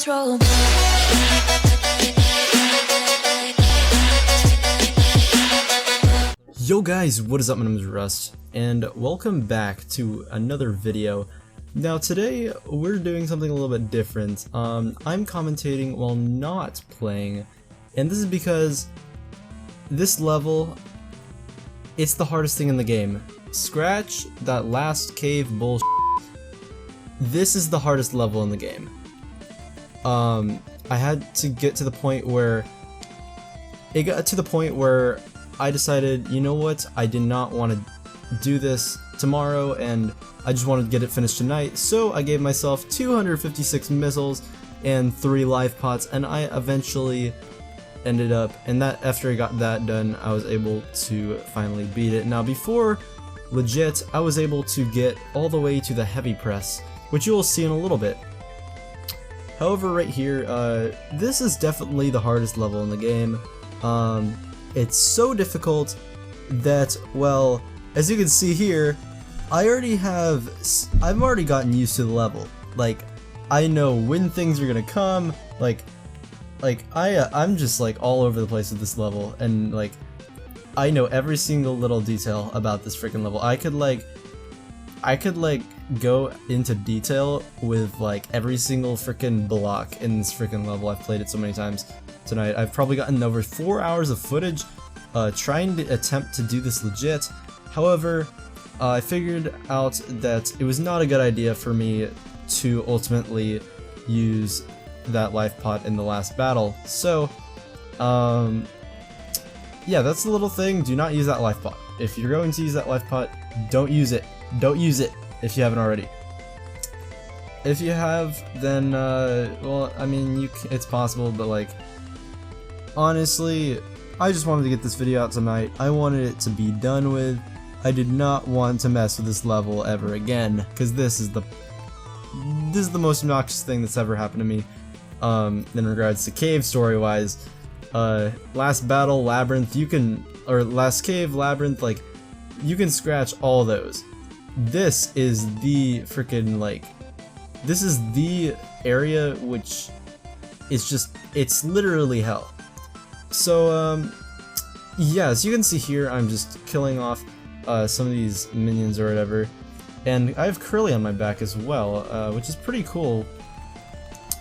control. Yo guys, what is up? My name is Rust, and welcome back to another video. Now today, we're doing something a little bit different. I'm commentating while not playing, and this is because this level, it's the hardest thing in the game. Scratch that last cave bullshit. This is the hardest level in the game. I had to get to the point where I decided, you know what, I did not want to do this tomorrow and I just wanted to get it finished tonight, so I gave myself 256 missiles and 3 life pots, and I eventually ended up, and that after I got that done, I was able to finally beat it. Now before legit, I was able to get all the way to the heavy press, which you will see in a little bit. However, right here, this is definitely the hardest level in the game. It's so difficult that, well, as you can see here, I've already gotten used to the level. Like, I know when things are gonna come. I'm just like all over the place with this level, and like, I know every single little detail about this freaking level. I could go into detail with like every single freaking block in this freaking level. I've played it so many times tonight. I've probably gotten over 4 hours of footage trying to attempt to do this legit. However, I figured out that it was not a good idea for me to ultimately use that life pot in the last battle. So, yeah, that's the little thing. Do not use that life pot. If you're going to use that life pot, don't use it. Don't use it if you haven't already. If you have, then, well, I mean, it's possible, but like, honestly, I just wanted to get this video out tonight. I wanted it to be done with. I did not want to mess with this level ever again, because this is the most obnoxious thing that's ever happened to me, in regards to cave story-wise. Last battle, labyrinth, last cave, labyrinth, like, you can scratch all those. This is the freaking, like, this is the area which is just, it's literally hell. So, yeah, as you can see here, I'm just killing off some of these minions or whatever, and I have Curly on my back as well, which is pretty cool.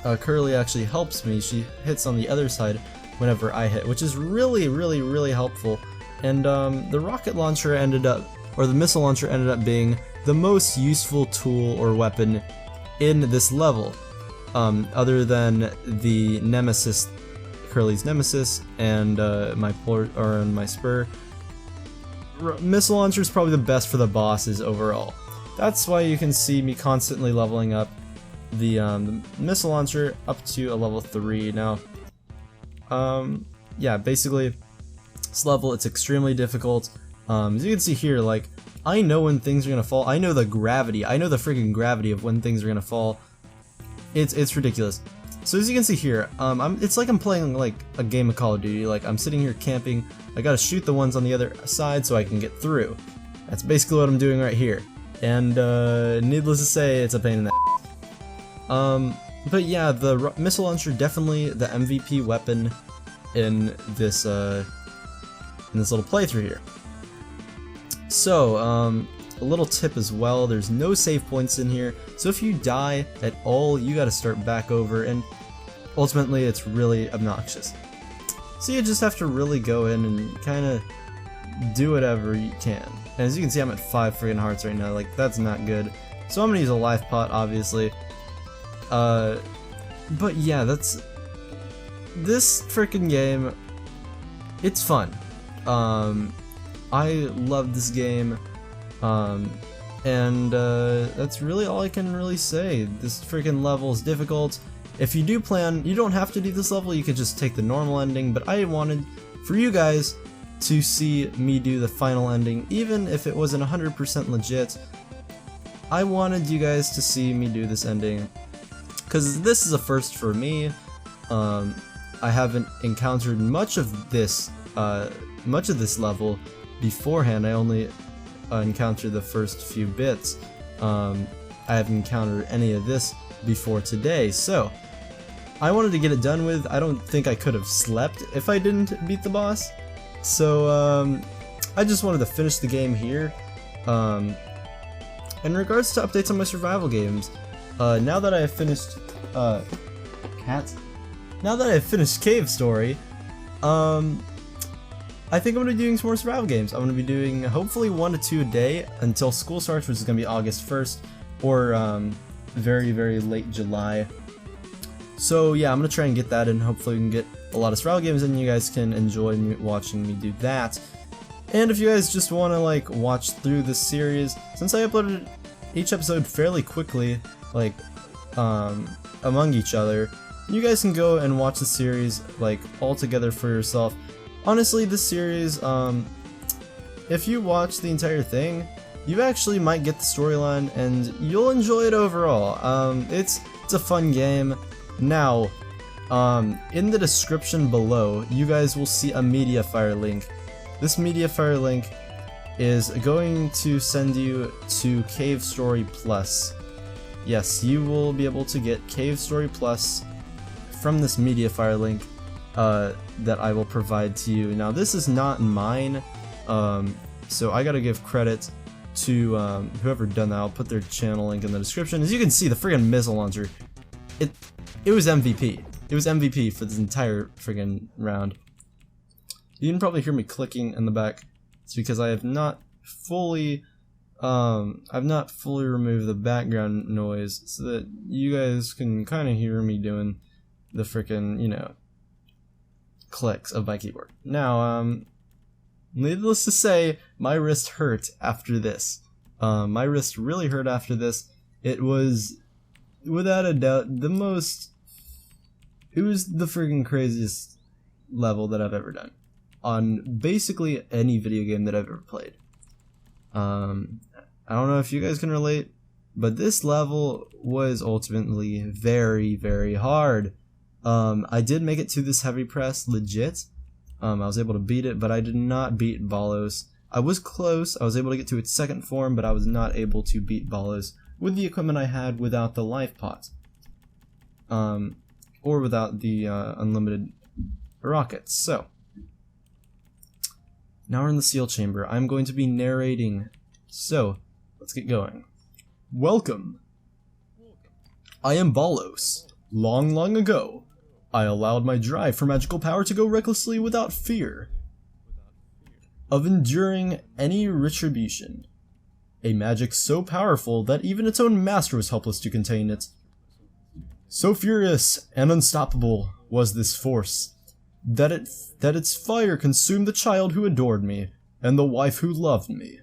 Curly actually helps me. She hits on the other side whenever I hit, which is really helpful. And the rocket launcher the missile launcher ended up being the most useful tool or weapon in this level, other than the nemesis, Curly's nemesis, and my spur. Missile launcher is probably the best for the bosses overall. That's why you can see me constantly leveling up the missile launcher up to a level 3 now. Yeah, basically, this level, it's extremely difficult. As you can see here, like, I know when things are gonna fall. I know the gravity. I know the freaking gravity of when things are gonna fall. It's ridiculous. So as you can see here, it's like I'm playing like a game of Call of Duty. Like, I'm sitting here camping. I gotta shoot the ones on the other side so I can get through. That's basically what I'm doing right here. And needless to say, it's a pain in the but yeah, the missile launcher, definitely the MVP weapon in this little playthrough here. So, a little tip as well, there's no save points in here, so if you die at all, you gotta start back over, and ultimately it's really obnoxious. So you just have to really go in and kinda do whatever you can. And as you can see, I'm at 5 freaking hearts right now, like, that's not good. So I'm gonna use a life pot, obviously. But yeah, this freaking game, it's fun. I love this game, and that's really all I can really say. This freaking level is difficult. If you do plan, you don't have to do this level, you could just take the normal ending, but I wanted for you guys to see me do the final ending, even if it wasn't 100% legit. I wanted you guys to see me do this ending, because this is a first for me. I haven't encountered much of this level beforehand. I only encountered the first few bits. I haven't encountered any of this before today, so I wanted to get it done with. I don't think I could have slept if I didn't beat the boss. So I just wanted to finish the game here. In regards to updates on my survival games, now that I have finished now that I have finished Cave Story, I think I'm going to be doing some more survival games. I'm going to be doing hopefully 1 to 2 a day until school starts, which is going to be August 1st, or very, very late July. So yeah, I'm going to try and get that in. Hopefully we can get a lot of survival games and you guys can enjoy watching me do that. And if you guys just want to like watch through this series, since I uploaded each episode fairly quickly, like among each other, you guys can go and watch the series like all together for yourself. Honestly, this series, if you watch the entire thing, you actually might get the storyline and you'll enjoy it overall. It's a fun game. Now, in the description below, you guys will see a Mediafire link. This Mediafire link is going to send you to Cave Story Plus. Yes, you will be able to get Cave Story Plus from this Mediafire link that I will provide to you. Now, this is not mine, so I gotta give credit to whoever done that. I'll put their channel link in the description. As you can see, the friggin' missile launcher, it was MVP. It was MVP for this entire friggin' round. You can probably hear me clicking in the back. It's because I have not fully removed the background noise so that you guys can kind of hear me doing the frickin', you know, clicks of my keyboard. Now, needless to say, my wrist hurt after this. My wrist really hurt after this. It was, without a doubt, it was the friggin' craziest level that I've ever done on basically any video game that I've ever played. I don't know if you guys can relate, but this level was ultimately very, very hard. I did make it to this heavy press legit. I was able to beat it, but I did not beat Balos. I was close. I was able to get to its second form, but I was not able to beat Balos with the equipment I had without the life pot. Or without the unlimited rockets. So, now we're in the seal chamber. I'm going to be narrating. So, let's get going. Welcome. I am Ballos. Long, long ago, I allowed my drive for magical power to go recklessly without fear of enduring any retribution. A magic so powerful that even its own master was helpless to contain it. So furious and unstoppable was this force, that its fire consumed the child who adored me, and the wife who loved me.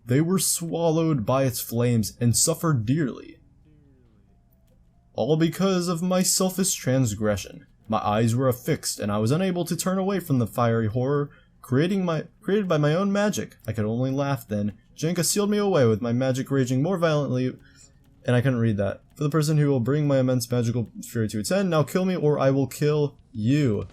They were swallowed by its flames and suffered dearly. All because of my selfish transgression. My eyes were affixed, and I was unable to turn away from the fiery horror created by my own magic. I could only laugh then. Jenka sealed me away with my magic raging more violently, and I couldn't read that. For the person who will bring my immense magical fury to its end, now kill me or I will kill you.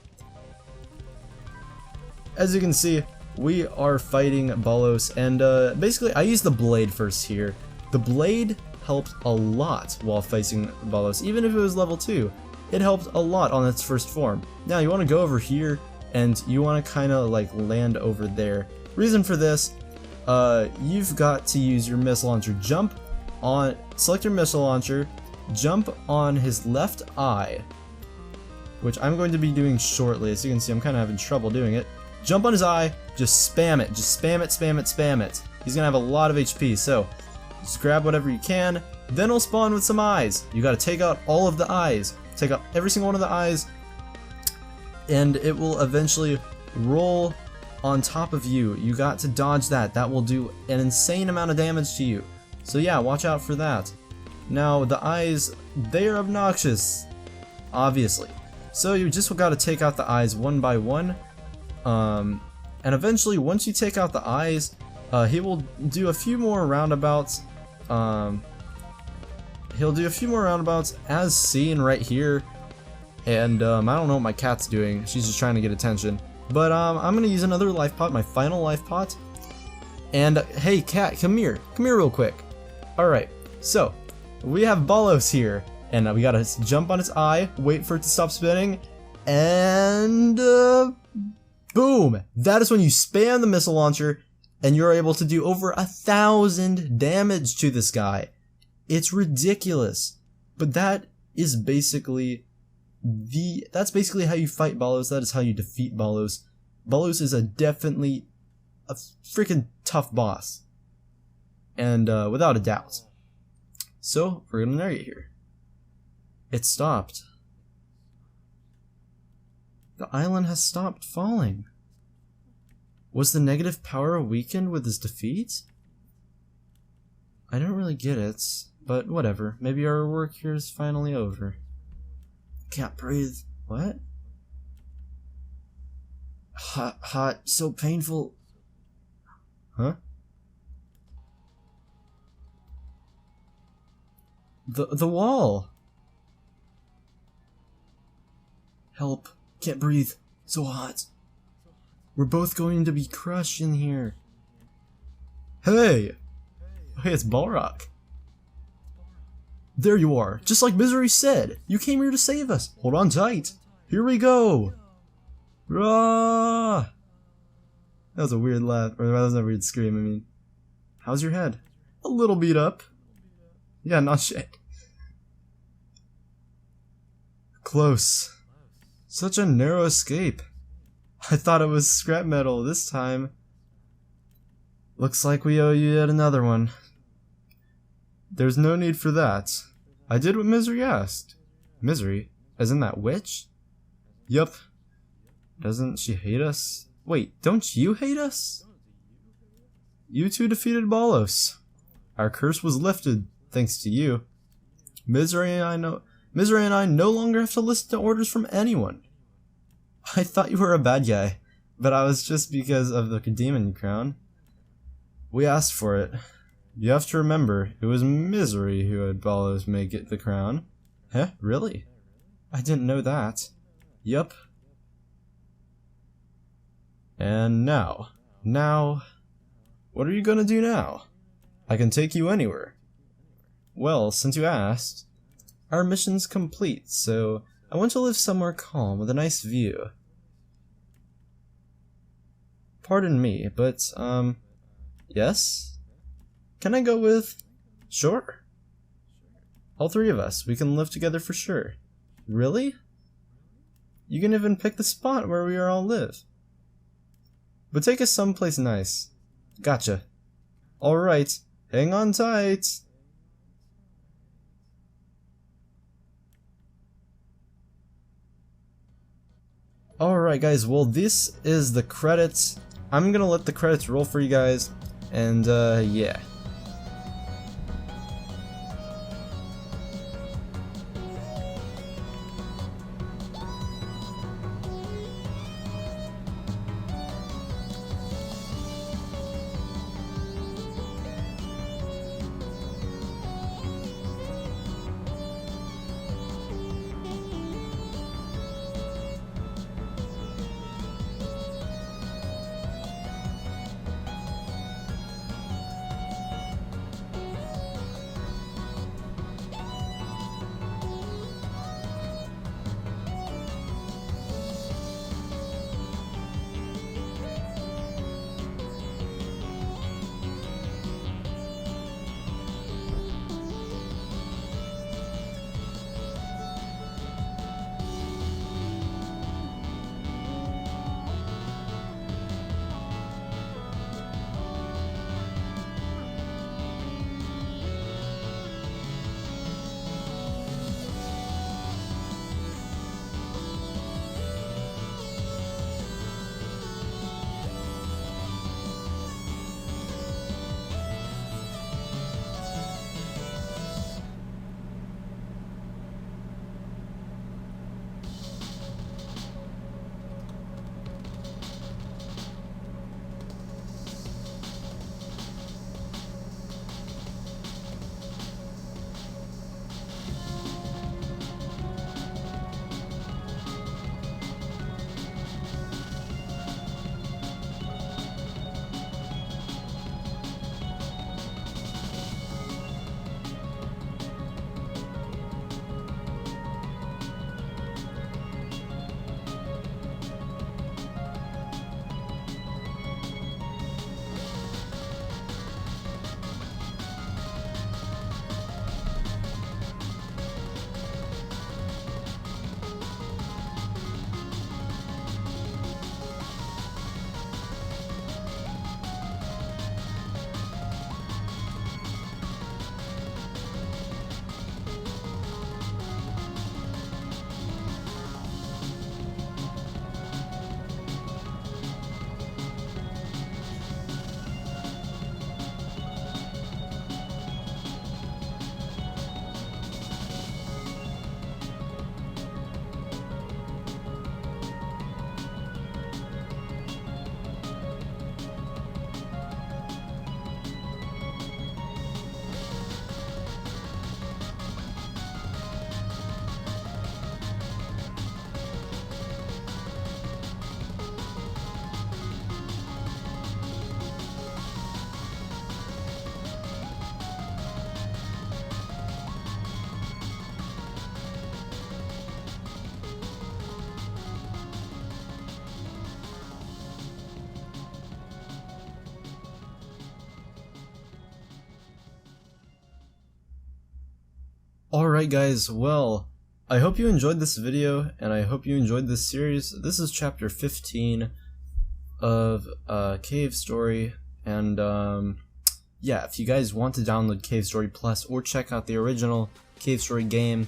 As you can see, we are fighting Balos, and basically I used the blade first here. The blade helped a lot while facing Balos, even if it was level 2. It helped a lot on its first form. Now you want to go over here, and you want to kind of like land over there. Reason for this, you've got to use your missile launcher. Select your missile launcher, jump on his left eye, which I'm going to be doing shortly. As you can see, I'm kind of having trouble doing it. Jump on his eye, just spam it, spam it. He's gonna have a lot of HP, so just grab whatever you can, then he'll spawn with some eyes. You gotta take out all of the eyes, take out every single one of the eyes, and it will eventually roll on top of you. You got to dodge that. That will do an insane amount of damage to you. So yeah, watch out for that. Now, the eyes, they are obnoxious, obviously. So you just gotta take out the eyes one by one. And eventually, once you take out the eyes, he will do a few more roundabouts. He'll do a few more roundabouts as seen right here. And I don't know what my cat's doing. She's just trying to get attention. But I'm gonna use another life pot, my final life pot. And hey, cat, come here real quick. All right, so we have Ballos here. And we gotta jump on its eye, wait for it to stop spinning, and boom! That is when you spam the missile launcher, and you're able to do over 1,000 damage to this guy. It's ridiculous. But that is basically that's basically how you fight Balos. That is how you defeat Balos. Balos is definitely a freaking tough boss. And without a doubt. So, we're gonna narrate here. It stopped. The island has stopped falling. Was the negative power weakened with his defeat? I don't really get it, but whatever. Maybe our work here is finally over. Can't breathe. What? Hot, so painful. Huh? The wall. Help. Can't breathe. So hot. We're both going to be crushed in here. Hey! Hey, it's Balrock. There you are. Just like Misery said. You came here to save us. Hold on tight. Here we go. Rah! That was a weird laugh. Or that was a weird scream, I mean. How's your head? A little beat up. Yeah, not shit. Close. Such a narrow escape. I thought it was scrap metal this time. Looks like we owe you yet another one. There's no need for that. I did what Misery asked. Misery? As in that witch? Yup. Doesn't she hate us? Wait, don't you hate us? You two defeated Balos. Our curse was lifted, thanks to you. Misery and I no longer have to listen to orders from anyone. I thought you were a bad guy, but I was just because of the demon crown. We asked for it. You have to remember, it was Misery who had Ballos make it the crown. Huh? Really? I didn't know that. Yup. And now, what are you gonna do now? I can take you anywhere. Well, since you asked, our mission's complete, so I want to live somewhere calm with a nice view. Pardon me, but, yes? Can I go with? Sure. All three of us, we can live together for sure. Really? You can even pick the spot where we all live. But take us someplace nice. Gotcha. Alright, hang on tight. Alright guys, well this is the credits. I'm gonna let the credits roll for you guys, and yeah. Alright guys, well, I hope you enjoyed this video, and I hope you enjoyed this series. This is chapter 15 of Cave Story, and yeah, if you guys want to download Cave Story Plus or check out the original Cave Story game,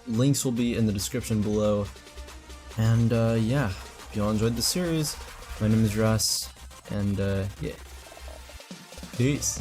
links will be in the description below. And yeah, if you all enjoyed the series, my name is Russ, and yeah, peace.